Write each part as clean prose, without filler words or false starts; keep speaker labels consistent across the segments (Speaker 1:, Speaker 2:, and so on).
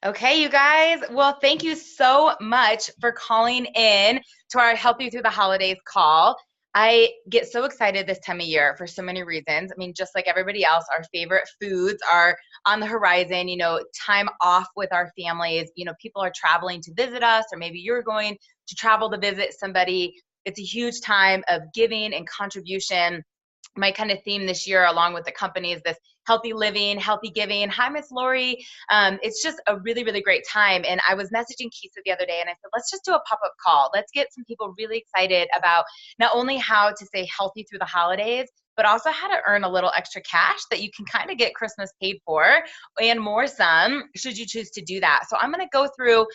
Speaker 1: Okay, you guys. Well, thank you so much for calling in to our Help You Through the Holidays call. I get so excited this time of year for so many reasons. I mean, just like everybody else, our favorite foods are on the horizon, time off with our families. People are traveling to visit us, or maybe you're going to travel to visit somebody. It's a huge time of giving and contribution. My kind of theme this year, along with the company, is this healthy living, healthy giving. Hi, Miss Lori. It's just a really, really great time. And I was messaging Kisa the other day and I said, let's just do a pop-up call. Let's get some people really excited about not only how to stay healthy through the holidays, but also how to earn a little extra cash that you can kind of get Christmas paid for and more some should you choose to do that. So I'm going to go through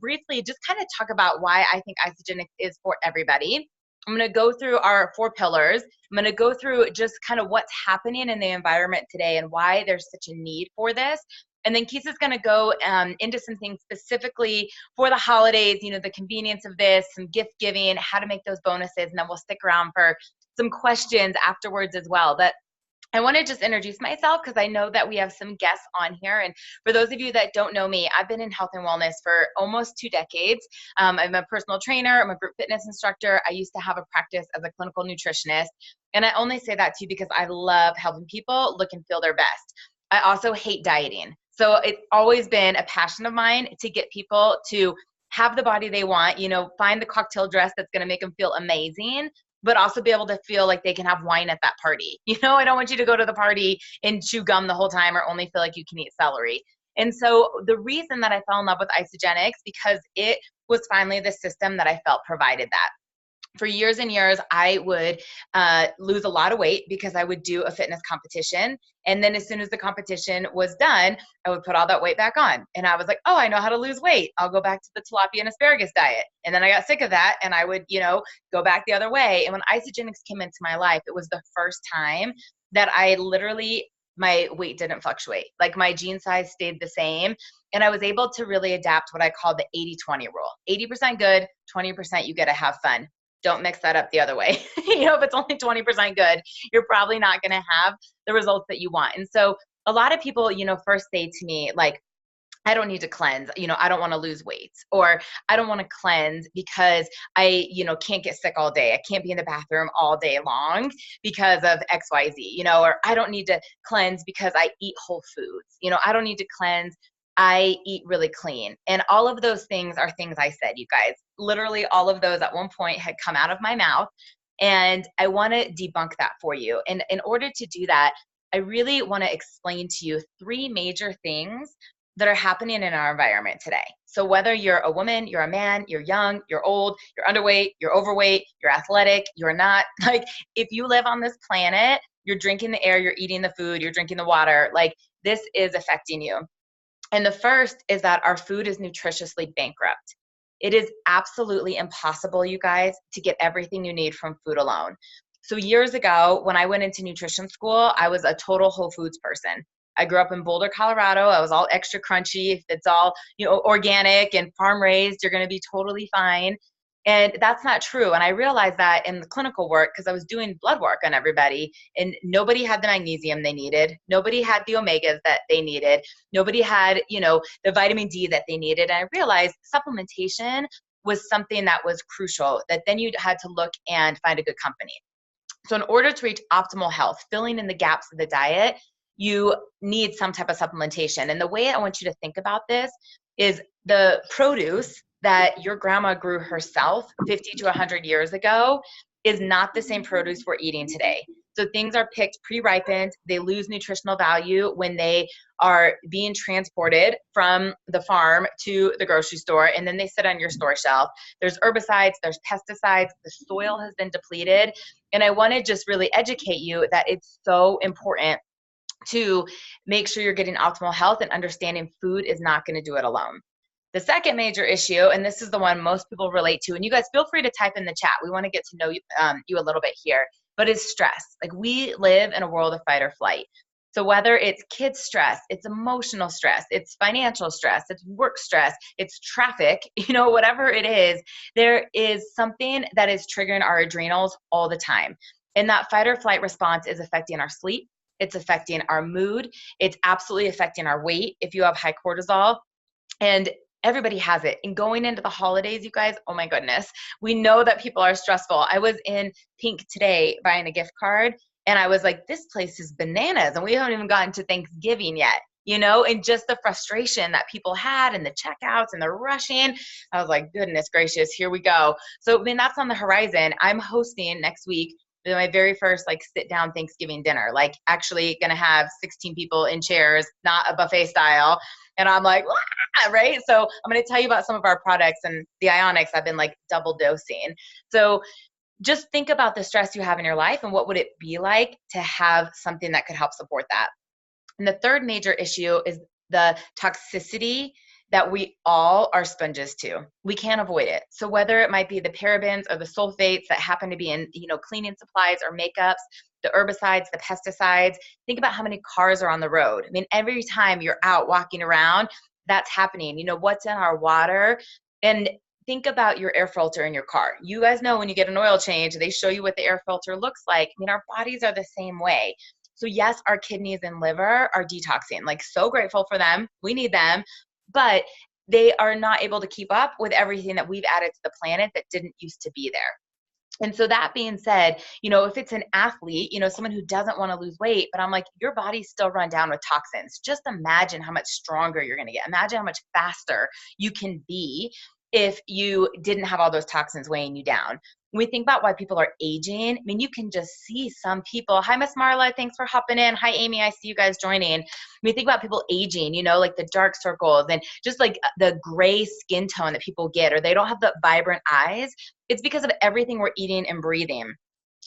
Speaker 1: briefly, just kind of talk about why I think isogenic is for everybody. I'm going to go through our 4 pillars. I'm going to go through just kind of what's happening in the environment today and why there's such a need for this. And then Kisa's going to go into some things specifically for the holidays, the convenience of this, some gift giving, how to make those bonuses. And then we'll stick around for some questions afterwards as well. But I want to just introduce myself because I know that we have some guests on here. And for those of you that don't know me, I've been in health and wellness for almost 2 decades. I'm a personal trainer. I'm a group fitness instructor. I used to have a practice as a clinical nutritionist. And I only say that to you because I love helping people look and feel their best. I also hate dieting. So it's always been a passion of mine to get people to have the body they want, find the cocktail dress that's going to make them feel amazing, but also be able to feel like they can have wine at that party. I don't want you to go to the party and chew gum the whole time or only feel like you can eat celery. And so the reason that I fell in love with isogenics, because it was finally the system that I felt provided that. For years and years, I would lose a lot of weight because I would do a fitness competition. And then as soon as the competition was done, I would put all that weight back on. And I was like, oh, I know how to lose weight. I'll go back to the tilapia and asparagus diet. And then I got sick of that and I would, go back the other way. And when isogenics came into my life, it was the first time that I literally, my weight didn't fluctuate. Like my jean size stayed the same. And I was able to really adapt what I call the 80-20 rule. 80% good, 20% you get to have fun. Don't mix that up the other way. If it's only 20% good, you're probably not going to have the results that you want. And so a lot of people, first say to me, like, I don't need to cleanse, I don't want to lose weight, or I don't want to cleanse because I, can't get sick all day. I can't be in the bathroom all day long because of XYZ, or I don't need to cleanse because I eat whole foods. I don't need to cleanse. I eat really clean. And all of those things are things I said, you guys. Literally all of those at one point had come out of my mouth. And I want to debunk that for you. And in order to do that, I really want to explain to you 3 major things that are happening in our environment today. So whether you're a woman, you're a man, you're young, you're old, you're underweight, you're overweight, you're athletic, you're not, like, if you live on this planet, you're drinking the air, you're eating the food, you're drinking the water, like this is affecting you. And the first is that our food is nutritiously bankrupt. It is absolutely impossible, you guys, to get everything you need from food alone. So years ago, when I went into nutrition school, I was a total whole foods person. I grew up in Boulder, Colorado. I was all extra crunchy. If it's all, organic and farm raised, you're going to be totally fine. And that's not true. And I realized that in the clinical work because I was doing blood work on everybody and nobody had the magnesium they needed. Nobody had the omegas that they needed. Nobody had, the vitamin D that they needed. And I realized supplementation was something that was crucial, that then you had to look and find a good company. So in order to reach optimal health, filling in the gaps of the diet, you need some type of supplementation. And the way I want you to think about this is the produce that your grandma grew herself 50 to 100 years ago is not the same produce we're eating today. So things are picked pre-ripened. They lose nutritional value when they are being transported from the farm to the grocery store, and then they sit on your store shelf. There's herbicides, there's pesticides, the soil has been depleted. And I want to just really educate you that it's so important to make sure you're getting optimal health and understanding food is not going to do it alone. The second major issue, and this is the one most people relate to, and you guys feel free to type in the chat. We want to get to know you a little bit here, but is stress. Like we live in a world of fight or flight. So whether it's kids stress, it's emotional stress, it's financial stress, it's work stress, it's traffic, whatever it is, there is something that is triggering our adrenals all the time. And that fight or flight response is affecting our sleep. It's affecting our mood. It's absolutely affecting our weight. If you have high cortisol, And everybody has it. And going into the holidays, you guys, oh my goodness, we know that people are stressful. I was in Pink today buying a gift card, and I was like, this place is bananas, and we haven't even gotten to Thanksgiving yet, and just the frustration that people had and the checkouts and the rushing. I was like, goodness gracious, here we go. So I mean, that's on the horizon. I'm hosting next week my very first like sit down Thanksgiving dinner, like actually gonna have 16 people in chairs, not a buffet style. And I'm like, right? So I'm going to tell you about some of our products, and the Ionics I've been like double dosing. So just think about the stress you have in your life and what would it be like to have something that could help support that. And the third major issue is the toxicity that we all are sponges to. We can't avoid it. So whether it might be the parabens or the sulfates that happen to be in, cleaning supplies or makeups, the herbicides, the pesticides, think about how many cars are on the road. I mean, every time you're out walking around, that's happening. What's in our water? And think about your air filter in your car. You guys know when you get an oil change, they show you what the air filter looks like. I mean, our bodies are the same way. So yes, our kidneys and liver are detoxing, like so grateful for them. We need them, but they are not able to keep up with everything that we've added to the planet that didn't used to be there. And so that being said, if it's an athlete, someone who doesn't want to lose weight, but I'm like, your body's still run down with toxins. Just imagine how much stronger you're going to get. Imagine how much faster you can be if you didn't have all those toxins weighing you down. When we think about why people are aging, I mean, you can just see some people. Hi, Miss Marla. Thanks for hopping in. Hi, Amy. I see you guys joining. When we think about people aging, like the dark circles and just like the gray skin tone that people get, or they don't have the vibrant eyes, it's because of everything we're eating and breathing.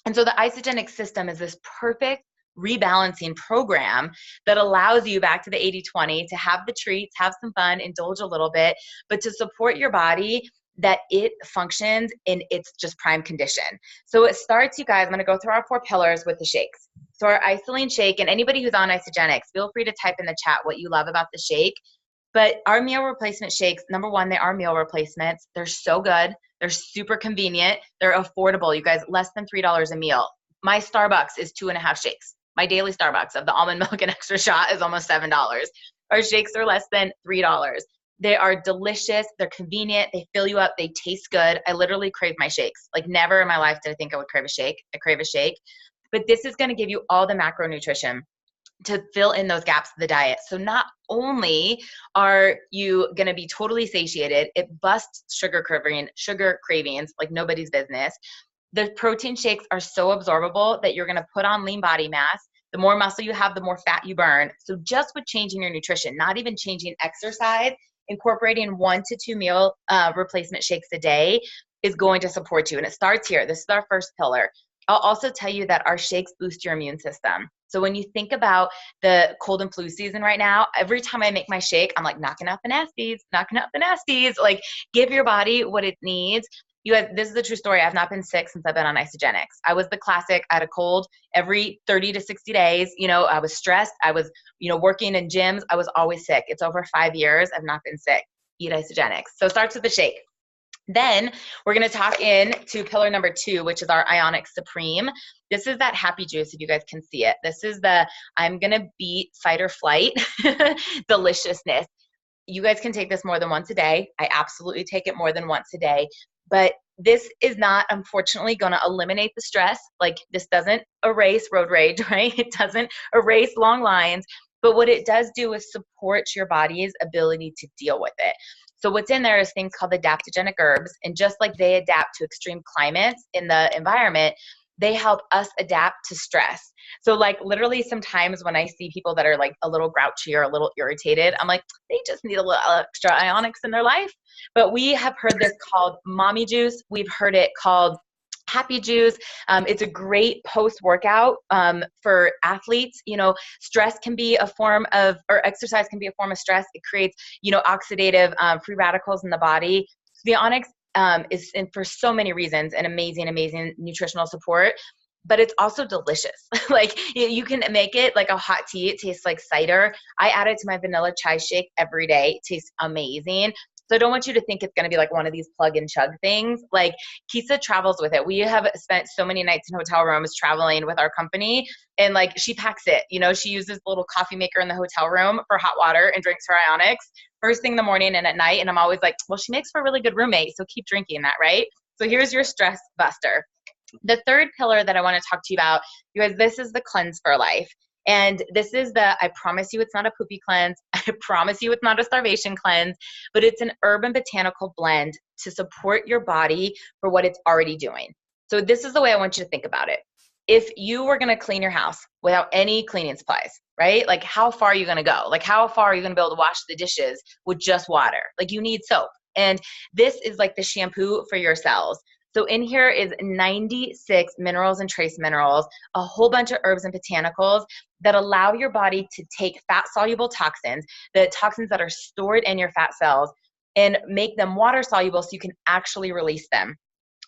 Speaker 1: And so the isogenic system is this perfect rebalancing program that allows you, back to the 80-20, to have the treats, have some fun, indulge a little bit, but to support your body that it functions in its just prime condition. So it starts, you guys, I'm going to go through our 4 pillars with the shakes. So our isolene shake, and anybody who's on isogenics, feel free to type in the chat what you love about the shake. But our meal replacement shakes, number one, they are meal replacements. They're so good. They're super convenient. They're affordable. You guys, less than $3 a meal. My Starbucks is 2.5 shakes. My daily Starbucks of the almond milk and extra shot is almost $7. Our shakes are less than $3. They are delicious. They're convenient. They fill you up. They taste good. I literally crave my shakes. Like never in my life did I think I would crave a shake. I crave a shake. But this is going to give you all the macronutrition to fill in those gaps of the diet. So not only are you going to be totally satiated, it busts sugar cravings like nobody's business. The protein shakes are so absorbable that you're going to put on lean body mass. The more muscle you have, the more fat you burn. So just with changing your nutrition, not even changing exercise, incorporating 1 to 2 meal replacement shakes a day is going to support you. And it starts here. This is our first pillar. I'll also tell you that our shakes boost your immune system. So when you think about the cold and flu season right now, every time I make my shake, I'm like knocking out the nasties, like give your body what it needs. You guys, this is a true story. I've not been sick since I've been on isogenics. I was the classic. I had a cold every 30 to 60 days. I was stressed. I was, working in gyms. I was always sick. It's over 5 years. I've not been sick. Eat isogenics. So it starts with the shake. Then we're going to talk to pillar number 2, which is our Ionic Supreme. This is that happy juice, if you guys can see it. This is the I'm going to beat fight or flight deliciousness. You guys can take this more than once a day. I absolutely take it more than once a day. But this is not, unfortunately, going to eliminate the stress. Like this doesn't erase road rage, right? It doesn't erase long lines. But what it does do is support your body's ability to deal with it. So what's in there is things called adaptogenic herbs. And just like they adapt to extreme climates in the environment, they help us adapt to stress. So like literally sometimes when I see people that are like a little grouchy or a little irritated, I'm like, they just need a little extra ionics in their life. But we have heard this called mommy juice. We've heard it called happy juice. It's a great post-workout for athletes. Stress can be a form of, or exercise can be a form of stress. It creates, oxidative free radicals in the body. So the Onyx is, and for so many reasons, an amazing nutritional support, but it's also delicious. Like you can make it like a hot tea. It tastes like cider. I add it to my vanilla chai shake every day. It tastes amazing. So I don't want you to think it's going to be like one of these plug and chug things. Like Kisa travels with it. We have spent so many nights in hotel rooms traveling with our company, and like she packs it. She uses the little coffee maker in the hotel room for hot water and drinks her ionics first thing in the morning and at night. And I'm always like, well, she makes for a really good roommate, so keep drinking that, right? So here's your stress buster. The third pillar that I want to talk to you about, you guys, this is the cleanse for life. And this is I promise you it's not a poopy cleanse. I promise you it's not a starvation cleanse, but it's an herb and botanical blend to support your body for what it's already doing. So this is the way I want you to think about it. If you were going to clean your house without any cleaning supplies, right? Like how far are you going to go? Like how far are you going to be able to wash the dishes with just water? Like you need soap. And this is like the shampoo for your cells. So in here is 96 minerals and trace minerals, a whole bunch of herbs and botanicals that allow your body to take fat-soluble toxins, the toxins that are stored in your fat cells, and make them water-soluble so you can actually release them.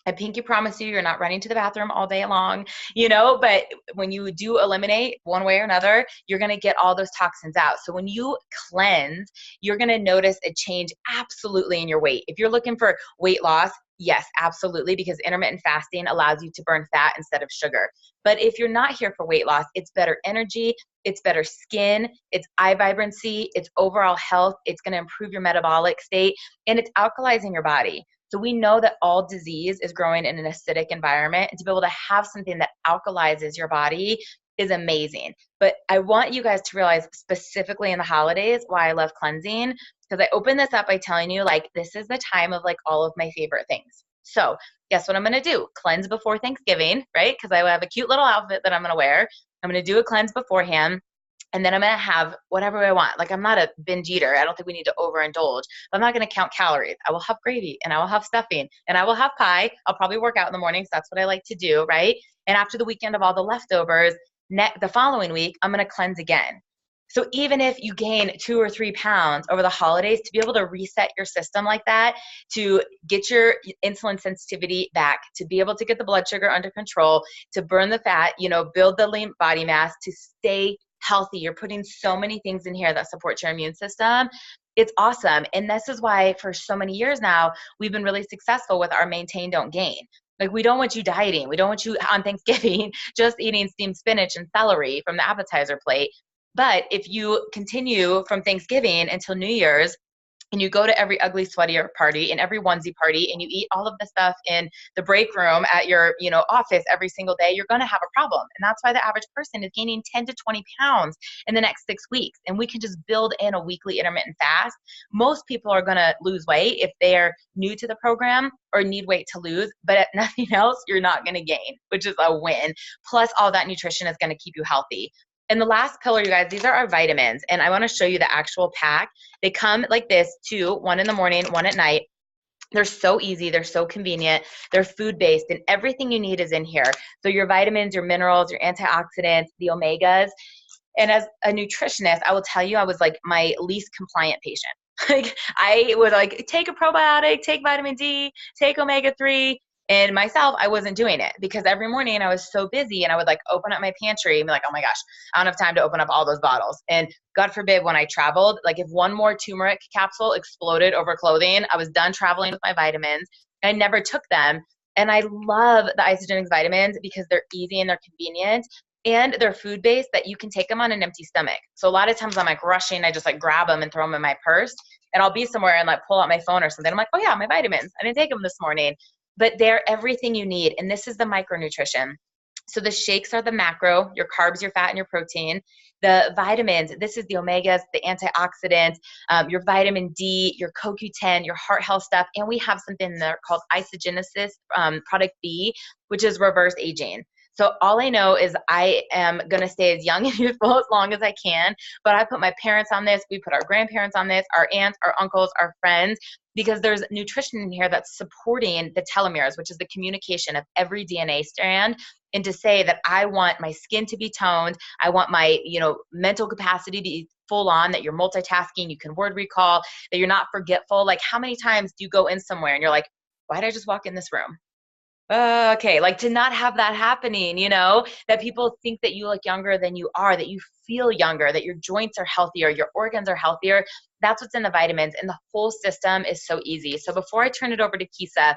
Speaker 1: I pinky promise you're not running to the bathroom all day long, but when you do eliminate one way or another, you're going to get all those toxins out. So when you cleanse, you're going to notice a change absolutely in your weight. If you're looking for weight loss, yes, absolutely, because intermittent fasting allows you to burn fat instead of sugar. But if you're not here for weight loss, it's better energy, it's better skin, it's eye vibrancy, it's overall health, it's going to improve your metabolic state, and it's alkalizing your body. So we know that all disease is growing in an acidic environment, and to be able to have something that alkalizes your body is amazing. But I want you guys to realize specifically in the holidays why I love cleansing, because I open this up by telling you like this is the time of like all of my favorite things. So guess what I'm going to do? Cleanse before Thanksgiving, right? Because I have a cute little outfit that I'm going to wear. I'm going to do a cleanse beforehand. And then I'm going to have whatever I want. Like I'm not a binge eater. I don't think we need to overindulge. But I'm not going to count calories. I will have gravy and I will have stuffing and I will have pie. I'll probably work out in the morning because that's what I like to do, right? And after the weekend of all the leftovers, the following week, I'm going to cleanse again. So even if you gain 2 or 3 pounds over the holidays, to be able to reset your system like that, to get your insulin sensitivity back, to be able to get the blood sugar under control, to burn the fat, build the lean body mass, to stay healthy. You're putting so many things in here that support your immune system. It's awesome. And this is why for so many years now, we've been really successful with our maintain, don't gain. Like we don't want you dieting. We don't want you on Thanksgiving just eating steamed spinach and celery from the appetizer plate. But if you continue from Thanksgiving until New Year's, and you go to every ugly sweaty party and every onesie party and you eat all of the stuff in the break room at your office every single day, you're going to have a problem. And that's why the average person is gaining 10 to 20 pounds in the next 6 weeks. And we can just build in a weekly intermittent fast. Most people are going to lose weight if they're new to the program or need weight to lose, but at nothing else, you're not going to gain, which is a win. Plus all that nutrition is going to keep you healthy. And the last pillar, you guys, these are our vitamins. And I want to show you the actual pack. They come like this, 2, 1 in the morning, 1 at night. They're so easy. They're so convenient. They're food-based, and everything you need is in here. So your vitamins, your minerals, your antioxidants, the omegas. And as a nutritionist, I will tell you, I was like my least compliant patient. Like I would like take a probiotic, take vitamin D, take omega-3. And myself, I wasn't doing it because every morning I was so busy and I would like open up my pantry and be like, oh my gosh, I don't have time to open up all those bottles. And God forbid when I traveled, like if one more turmeric capsule exploded over clothing, I was done traveling with my vitamins. I never took them. And I love the Isogenics vitamins because they're easy and they're convenient. And they're food-based that you can take them on an empty stomach. So a lot of times I'm like rushing, I just like grab them and throw them in my purse. And I'll be somewhere and like pull out my phone or something. I'm like, oh yeah, my vitamins. I didn't take them this morning. But they're everything you need. And this is the micronutrition. So the shakes are the macro, your carbs, your fat, and your protein. The vitamins, this is the omegas, the antioxidants, your vitamin D, your CoQ10, your heart health stuff. And we have something there called Isogenesis product B, which is reverse aging. So all I know is I am going to stay as young and youthful as long as I can. But I put my parents on this. We put our grandparents on this, our aunts, our uncles, our friends, because there's nutrition in here that's supporting the telomeres, which is the communication of every DNA strand. And to say that I want my skin to be toned, I want my, mental capacity to be full on, that you're multitasking, you can word recall, that you're not forgetful. Like how many times do you go in somewhere and you're like, why did I just walk in this room? Okay, like to not have that happening, that people think that you look younger than you are, that you feel younger, that your joints are healthier, your organs are healthier. That's what's in the vitamins, and the whole system is so easy. So before I turn it over to Kisa,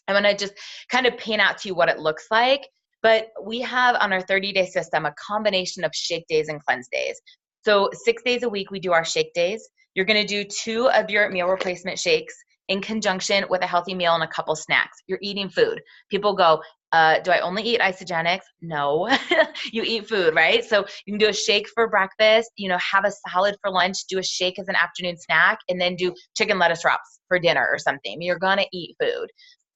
Speaker 1: I'm going to just kind of paint out to you what it looks like. But we have on our 30-day system a combination of shake days and cleanse days. So 6 days a week, we do our shake days. You're going to do 2 of your meal replacement shakes in conjunction with a healthy meal and a couple snacks. You're eating food. People go, do I only eat isogenics? No, you eat food, right? So you can do a shake for breakfast, have a salad for lunch, do a shake as an afternoon snack, and then do chicken lettuce wraps for dinner or something. You're going to eat food.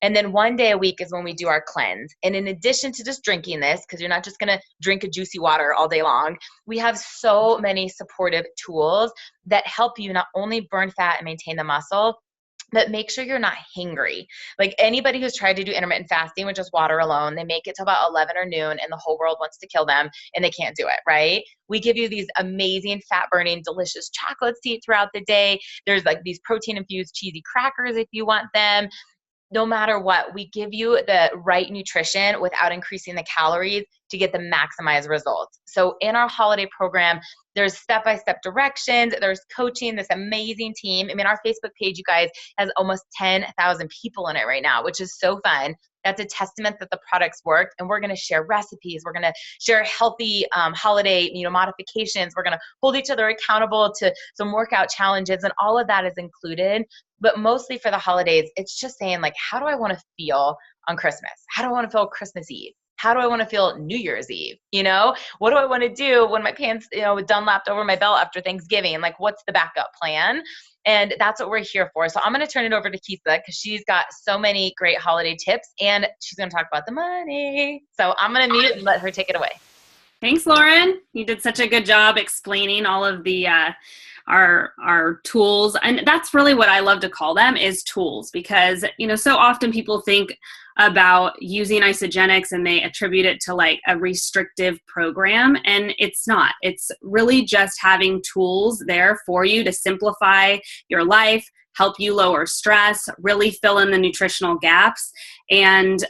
Speaker 1: And then 1 day a week is when we do our cleanse. And in addition to just drinking this, because you're not just going to drink a juicy water all day long, we have so many supportive tools that help you not only burn fat and maintain the muscle, but make sure you're not hangry. Like anybody who's tried to do intermittent fasting with just water alone, they make it to about 11 or noon and the whole world wants to kill them and they can't do it, right? We give you these amazing fat burning, delicious chocolates to eat throughout the day. There's like these protein infused cheesy crackers if you want them. No matter what, we give you the right nutrition without increasing the calories to get the maximized results. So in our holiday program, there's step-by-step directions, there's coaching, this amazing team. I mean, our Facebook page, you guys, has almost 10,000 people in it right now, which is so fun. That's a testament that the products work, and we're going to share recipes. We're going to share healthy holiday, modifications. We're going to hold each other accountable to some workout challenges, and all of that is included. But mostly for the holidays, it's just saying like, how do I want to feel on Christmas? How do I want to feel Christmas Eve? How do I want to feel New Year's Eve? What do I want to do when my pants, Dunlapped over my belt after Thanksgiving? Like, what's the backup plan? And that's what we're here for. So I'm going to turn it over to Kisa because she's got so many great holiday tips and she's going to talk about the money. So I'm going to mute and let her take it away.
Speaker 2: Thanks, Lauren. You did such a good job explaining all of the our tools, and that's really what I love to call them, is tools, because so often people think about using isogenics and they attribute it to like a restrictive program, and it's not. It's really just having tools there for you to simplify your life, help you lower stress, really fill in the nutritional gaps, and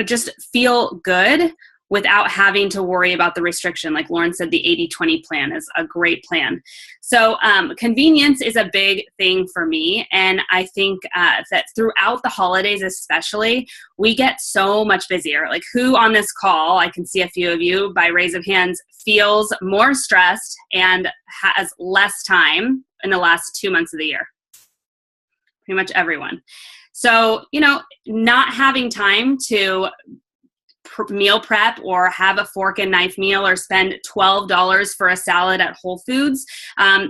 Speaker 2: just feel good without having to worry about the restriction. Like Lauren said, the 80-20 plan is a great plan. So convenience is a big thing for me. And I think that throughout the holidays especially, we get so much busier. Like, who on this call, I can see a few of you by raise of hands, feels more stressed and has less time in the last 2 months of the year? Pretty much everyone. So, not having time to meal prep or have a fork and knife meal or spend $12 for a salad at Whole Foods,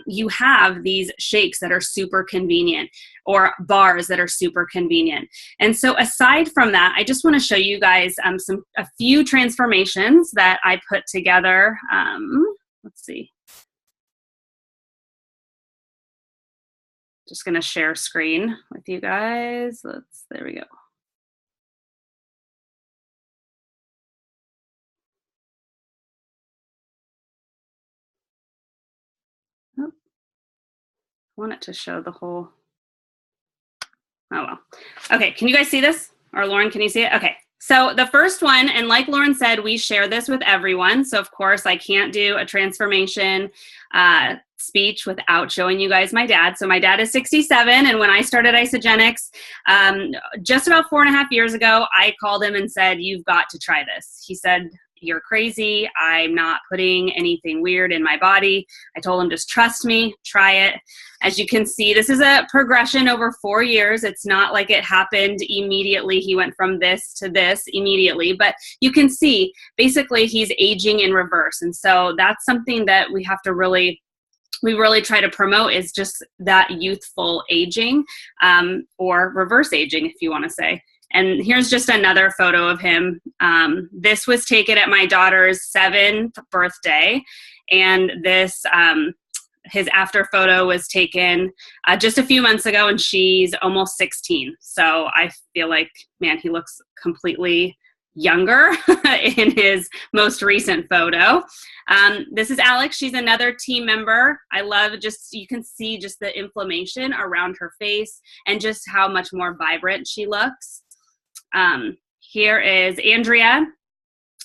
Speaker 2: you have these shakes that are super convenient or bars that are super convenient. And so aside from that, I just want to show you guys a few transformations that I put together. Let's see. Just going to share screen with you guys. There we go. I want it to show the whole. Oh, well. Okay, can you guys see this? Or Lauren, can you see it? Okay, so the first one, and like Lauren said, we share this with everyone. So of course, I can't do a transformation speech without showing you guys my dad. So my dad is 67, and when I started Isogenics, just about 4.5 years ago, I called him and said, "You've got to try this." He said, "You're crazy. I'm not putting anything weird in my body." I told him, "Just trust me, try it." As you can see, this is a progression over 4 years. It's not like it happened immediately. He went from this to this immediately, but you can see basically he's aging in reverse. And so that's something that we have to really try to promote, is just that youthful aging, or reverse aging, if you want to say. And here's just another photo of him. This was taken at my daughter's 7th birthday. And this, his after photo was taken just a few months ago, and she's almost 16. So I feel like, man, he looks completely younger in his most recent photo. This is Alex. She's another team member. I love you can see just the inflammation around her face and just how much more vibrant she looks. here is Andrea,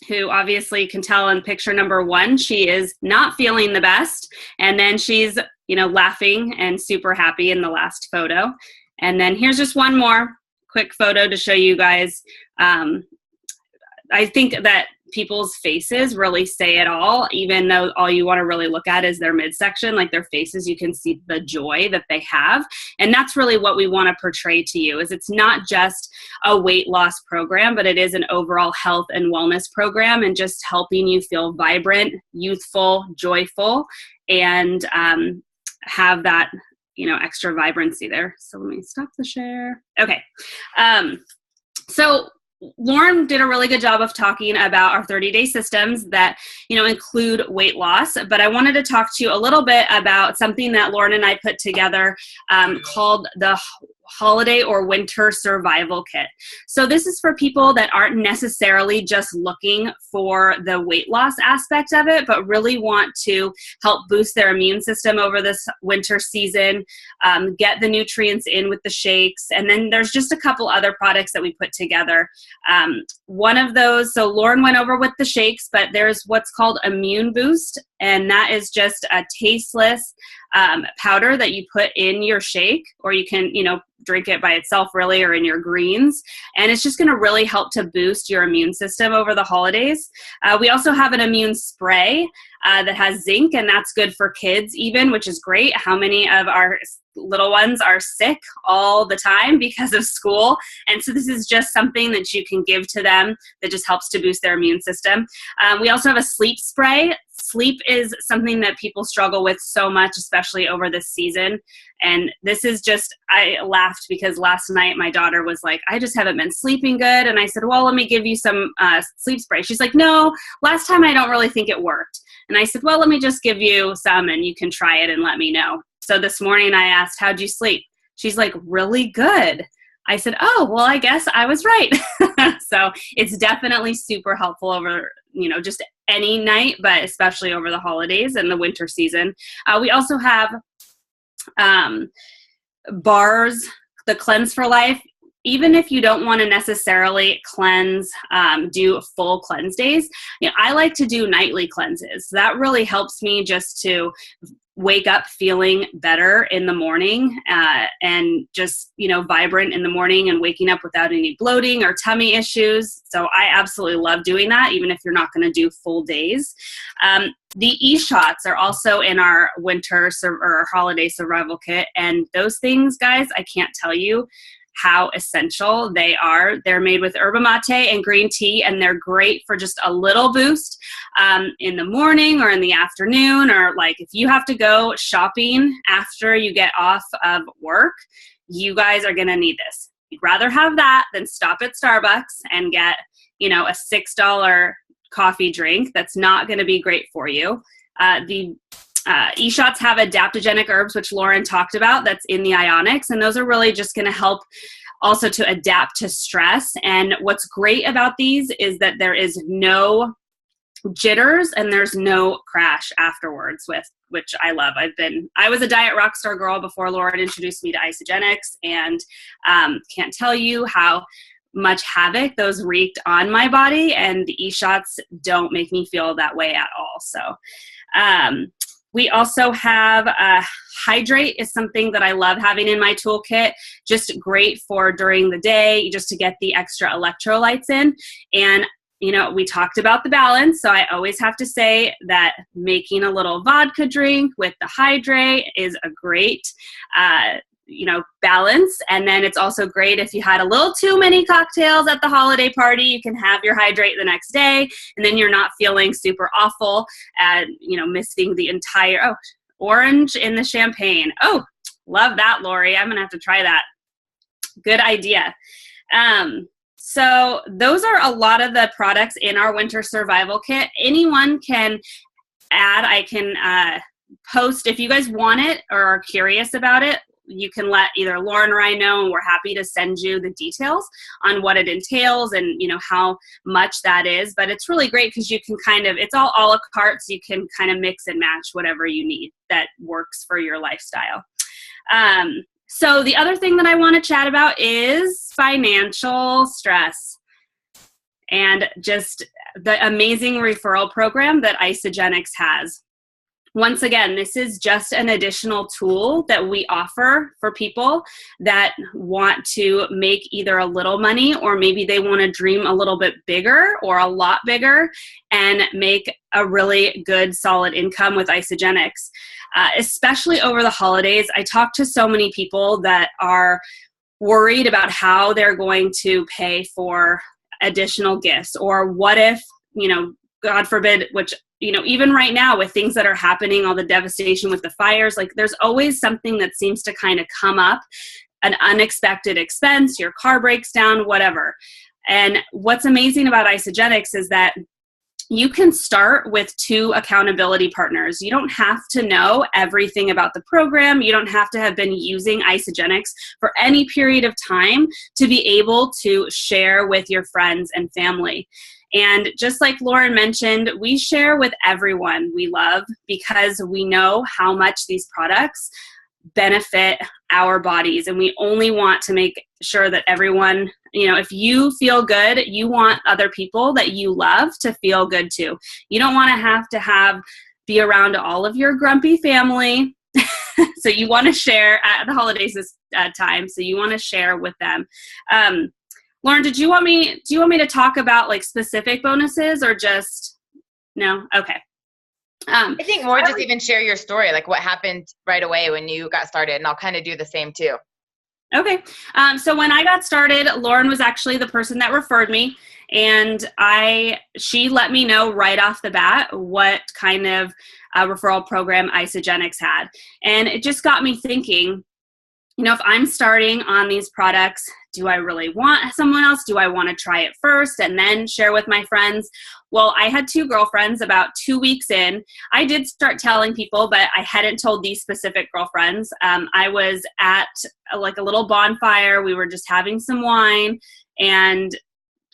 Speaker 2: who obviously can tell in picture number 1, she is not feeling the best. And then she's, laughing and super happy in the last photo. And then here's just one more quick photo to show you guys. I think that people's faces really say it all, even though all you want to really look at is their midsection, like their faces. You can see the joy that they have. And that's really what we want to portray to you, is it's not just a weight loss program, but it is an overall health and wellness program, and just helping you feel vibrant, youthful, joyful, and have that, extra vibrancy there. So let me stop the share. Okay. So Lauren did a really good job of talking about our 30-day systems that, include weight loss. But I wanted to talk to you a little bit about something that Lauren and I put together called the Holiday or Winter Survival Kit. So this is for people that aren't necessarily just looking for the weight loss aspect of it, but really want to help boost their immune system over this winter season, get the nutrients in with the shakes. And then there's just a couple other products that we put together. One of those, so Lauren went over with the shakes, but there's what's called Immune Boost. And that is just a tasteless powder that you put in your shake, or you can, drink it by itself really, or in your greens. And it's just going to really help to boost your immune system over the holidays. We also have an immune spray that has zinc, and that's good for kids even, which is great. How many of our little ones are sick all the time because of school? And so this is just something that you can give to them that just helps to boost their immune system. We also have a sleep spray. Sleep is something that people struggle with so much, especially over this season. And this is just, I laughed because last night my daughter was like, I just haven't been sleeping good. And I said, well, let me give you some sleep spray. She's like, no, last time I don't really think it worked. And I said, well, let me just give you some and you can try it and let me know. So this morning I asked, how'd you sleep? She's like, really good. I said, oh, well, I guess I was right. So it's definitely super helpful over, just any night, but especially over the holidays and the winter season. We also have bars, the Cleanse for Life. Even if you don't want to necessarily cleanse, do full cleanse days, I like to do nightly cleanses. That really helps me just to wake up feeling better in the morning and just, vibrant in the morning and waking up without any bloating or tummy issues. So I absolutely love doing that, even if you're not going to do full days. The e-shots are also in our winter or holiday survival kit. And those things, guys, I can't tell you how essential they are. They're made with yerba mate and green tea, and they're great for just a little boost in the morning or in the afternoon, or like if you have to go shopping after you get off of work, you guys are going to need this. You'd rather have that than stop at Starbucks and get, a $6 coffee drink that's not going to be great for you. The e-shots have adaptogenic herbs, which Lauren talked about, that's in the ionics, and those are really just going to help also to adapt to stress. And what's great about these is that there is no jitters and there's no crash afterwards, which I love. I was a diet rock star girl before Lauren introduced me to Isogenics, and can't tell you how much havoc those wreaked on my body, and the e-shots don't make me feel that way at all. So we also have Hydrate is something that I love having in my toolkit. Just great for during the day, just to get the extra electrolytes in. And, we talked about the balance. So I always have to say that making a little vodka drink with the Hydrate is a great, balance. And then it's also great if you had a little too many cocktails at the holiday party, you can have your Hydrate the next day, and then you're not feeling super awful and, missing the entire, orange in the champagne. Oh, love that, Lori. I'm going to have to try that. Good idea. So those are a lot of the products in our winter survival kit. Anyone can add, I can post if you guys want it or are curious about it. You can let either Lauren or I know, and we're happy to send you the details on what it entails and, how much that is. But it's really great because you can it's all a la carte, so you can kind of mix and match whatever you need that works for your lifestyle. So the other thing that I want to chat about is financial stress. and just the amazing referral program that Isagenix has. Once again, this is just an additional tool that we offer for people that want to make either a little money, or maybe they want to dream a little bit bigger or a lot bigger and make a really good solid income with Isagenix. Especially over the holidays, I talk to so many people that are worried about how they're going to pay for additional gifts, or what if, God forbid, which, even right now with things that are happening, all the devastation with the fires, like there's always something that seems to kind of come up, an unexpected expense, your car breaks down, whatever. And what's amazing about Isagenix is that you can start with 2 accountability partners. You don't have to know everything about the program. You don't have to have been using Isagenix for any period of time to be able to share with your friends and family. And just like Lauren mentioned, we share with everyone we love because we know how much these products benefit our bodies. And we only want to make sure that everyone, if you feel good, you want other people that you love to feel good too. You don't want to be around all of your grumpy family. So you want to share at the holidays this time. So you want to share with them. Lauren, do you want me to talk about like specific bonuses, or just no? Okay.
Speaker 1: I think more just even share your story, like what happened right away when you got started, and I'll kind of do the same too.
Speaker 2: Okay. So when I got started, Lauren was actually the person that referred me, and she let me know right off the bat what kind of referral program Isagenix had. And it just got me thinking, if I'm starting on these products, do I really want someone else? Do I want to try it first and then share with my friends? Well, I had 2 girlfriends about 2 weeks in. I did start telling people, but I hadn't told these specific girlfriends. I was at like a little bonfire. We were just having some wine, and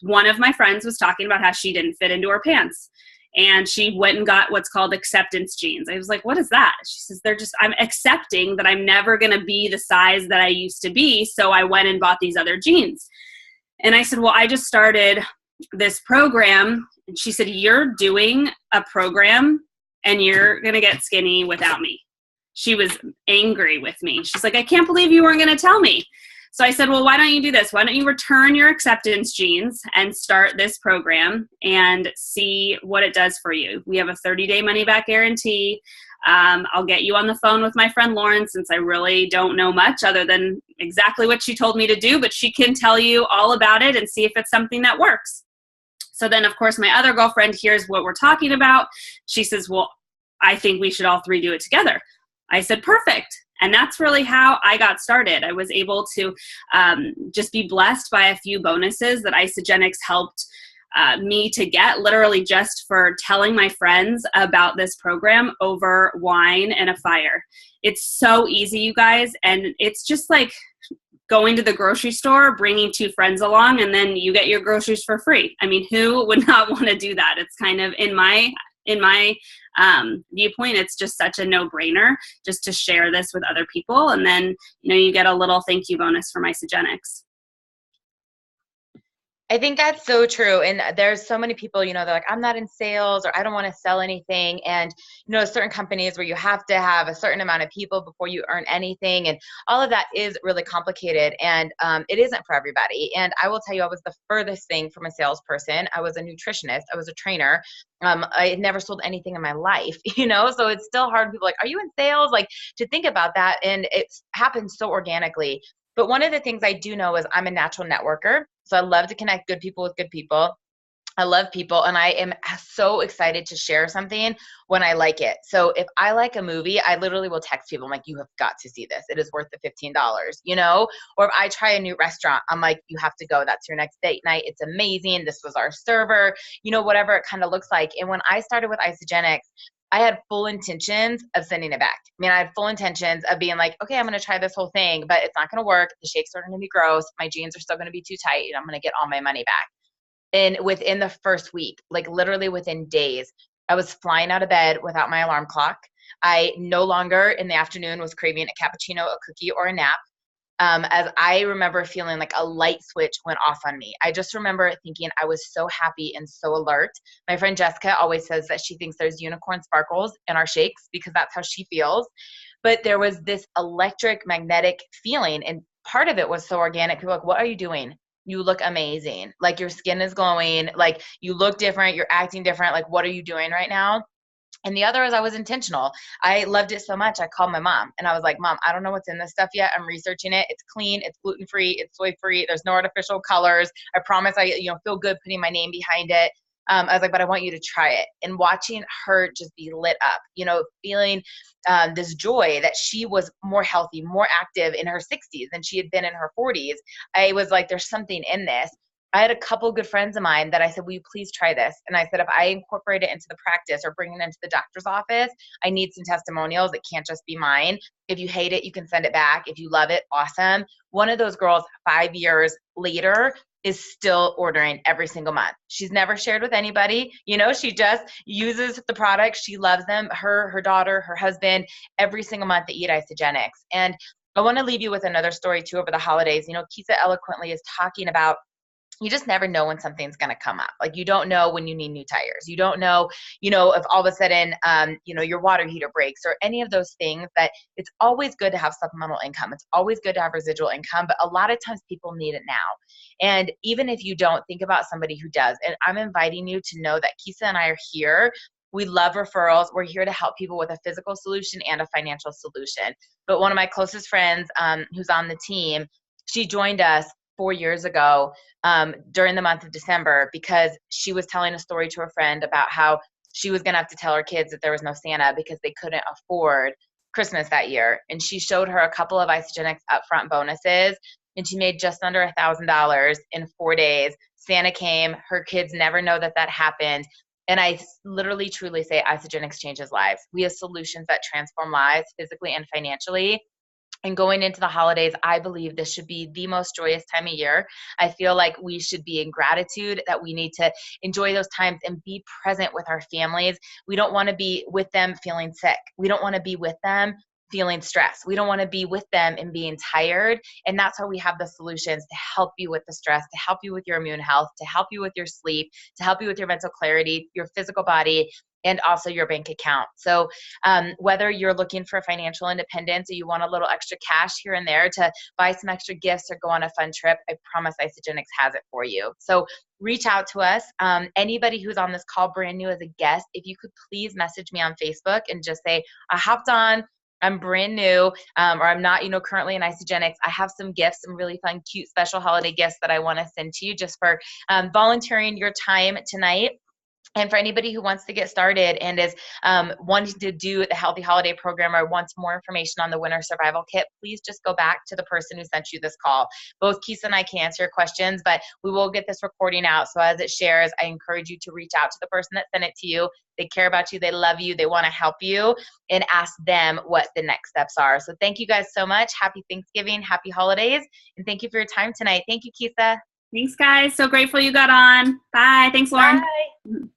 Speaker 2: one of my friends was talking about how she didn't fit into her pants. And she went and got what's called acceptance jeans. I was like, what is that? She says, I'm accepting that I'm never going to be the size that I used to be. So I went and bought these other jeans. And I said, well, I just started this program. And she said, you're doing a program and you're going to get skinny without me. She was angry with me. She's like, I can't believe you weren't going to tell me. So I said, well, why don't you do this? Why don't you return your acceptance jeans and start this program and see what it does for you? We have a 30-day money-back guarantee. I'll get you on the phone with my friend Lauren, since I really don't know much other than exactly what she told me to do, but she can tell you all about it and see if it's something that works. So then, of course, my other girlfriend hears what we're talking about. She says, well, I think we should all 3 do it together. I said, perfect. And that's really how I got started. I was able to just be blessed by a few bonuses that Isagenix helped me to get, literally just for telling my friends about this program over wine and a fire. It's so easy, you guys. And it's just like going to the grocery store, bringing 2 friends along, and then you get your groceries for free. I mean, who would not want to do that? It's kind of in my viewpoint, it's just such a no-brainer just to share this with other people. And then, you get a little thank you bonus from Isagenix.
Speaker 1: I think that's so true. And there's so many people, they're like, I'm not in sales, or I don't want to sell anything. And, certain companies where you have to have a certain amount of people before you earn anything. And all of that is really complicated, and it isn't for everybody. And I will tell you, I was the furthest thing from a salesperson. I was a nutritionist. I was a trainer. I had never sold anything in my life, so it's still hard. People are like, are you in sales? Like, to think about that. And it happens so organically. But one of the things I do know is I'm a natural networker. So I love to connect good people with good people. I love people, and I am so excited to share something when I like it. So if I like a movie, I literally will text people. I'm like, you have got to see this. It is worth the $15, Or if I try a new restaurant, I'm like, you have to go. That's your next date night. It's amazing. This was our server, whatever it kind of looks like. And when I started with Isagenix, I had full intentions of sending it back. I had full intentions of being like, okay, I'm going to try this whole thing, but it's not going to work. The shakes are going to be gross. My jeans are still going to be too tight, and I'm going to get all my money back. And within the first week, like literally within days, I was flying out of bed without my alarm clock. I no longer in the afternoon was craving a cappuccino, a cookie, or a nap. as I remember feeling like a light switch went off on me. I just remember thinking I was so happy and so alert. My friend Jessica always says that she thinks there's unicorn sparkles in our shakes because that's how she feels. But there was this electric magnetic feeling, and part of it was so organic. People were like, what are you doing? You look amazing. Like your skin is glowing. Like you look different. You're acting different. Like what are you doing right now? And the other is I was intentional. I loved it so much. I called my mom and I was like, Mom, I don't know what's in this stuff yet. I'm researching it. It's clean. It's gluten-free. It's soy-free. There's no artificial colors. I promise I, feel good putting my name behind it. I was like, but I want you to try it. And watching her just be lit up, feeling this joy that she was more healthy, more active in her 60s than she had been in her 40s. I was like, there's something in this. I had a couple good friends of mine that I said, will you please try this? And I said, if I incorporate it into the practice or bring it into the doctor's office, I need some testimonials. It can't just be mine. If you hate it, you can send it back. If you love it, awesome. One of those girls 5 years later is still ordering every single month. She's never shared with anybody. She just uses the products. She loves them. Her daughter, her husband, every single month they eat Isagenix. And I want to leave you with another story too over the holidays. Kisa eloquently is talking about you just never know when something's going to come up. Like you don't know when you need new tires. You don't know, if all of a sudden, your water heater breaks or any of those things. That it's always good to have supplemental income. It's always good to have residual income, but a lot of times people need it now. And even if you don't, think about somebody who does. And I'm inviting you to know that Kisa and I are here. We love referrals. We're here to help people with a physical solution and a financial solution. But one of my closest friends who's on the team, she joined us 4 years ago during the month of December because she was telling a story to a friend about how she was going to have to tell her kids that there was no Santa because they couldn't afford Christmas that year. And she showed her a couple of Isagenix upfront bonuses, and she made just under $1,000 in 4 days. Santa came. Her kids never know that happened. And I literally, truly say Isagenix changes lives. We have solutions that transform lives physically and financially. And going into the holidays, I believe this should be the most joyous time of year. I feel like we should be in gratitude, that we need to enjoy those times and be present with our families. We don't want to be with them feeling sick. We don't want to be with them feeling stressed. We don't want to be with them and being tired. And that's why we have the solutions to help you with the stress, to help you with your immune health, to help you with your sleep, to help you with your mental clarity, your physical body, and also your bank account. So whether you're looking for financial independence or you want a little extra cash here and there to buy some extra gifts or go on a fun trip, I promise Isagenix has it for you. So reach out to us. Anybody who's on this call brand new as a guest, if you could please message me on Facebook and just say, I hopped on, I'm brand new, or I'm not, currently in Isagenix. I have some gifts, some really fun, cute, special holiday gifts that I want to send to you just for volunteering your time tonight. And for anybody who wants to get started and is wanting to do the Healthy Holiday Program or wants more information on the Winter Survival Kit, please just go back to the person who sent you this call. Both Kisa and I can answer your questions, but we will get this recording out. So as it shares, I encourage you to reach out to the person that sent it to you. They care about you. They love you. They want to help you, and ask them what the next steps are. So thank you guys so much. Happy Thanksgiving. Happy holidays. And thank you for your time tonight. Thank you, Kisa.
Speaker 2: Thanks, guys. So grateful you got on. Bye. Thanks, Lauren.
Speaker 1: Bye.